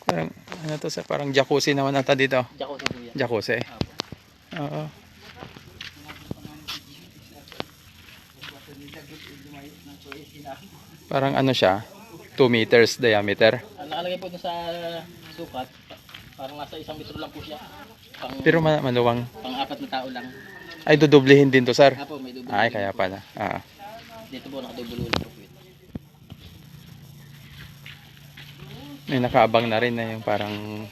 Parang, ano to sa parang jacuzzi naman ata dito. Jacuzzi po yan. Jacuzzi. Apo. Oo. Parang ano siya, 2 meters diameter. Ang nakalagay po dun sa sukat, parang nasa 1 metro lang po siya. Pero maluwang. Pang-apat na tao lang. Ay, dudublehin din to, sir. Apo, may double. Ay, kaya pala. Dito po naka-double ulo po. May nakaabang na rin na yung parang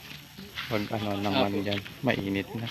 wag ano naman dyan. Mainit na.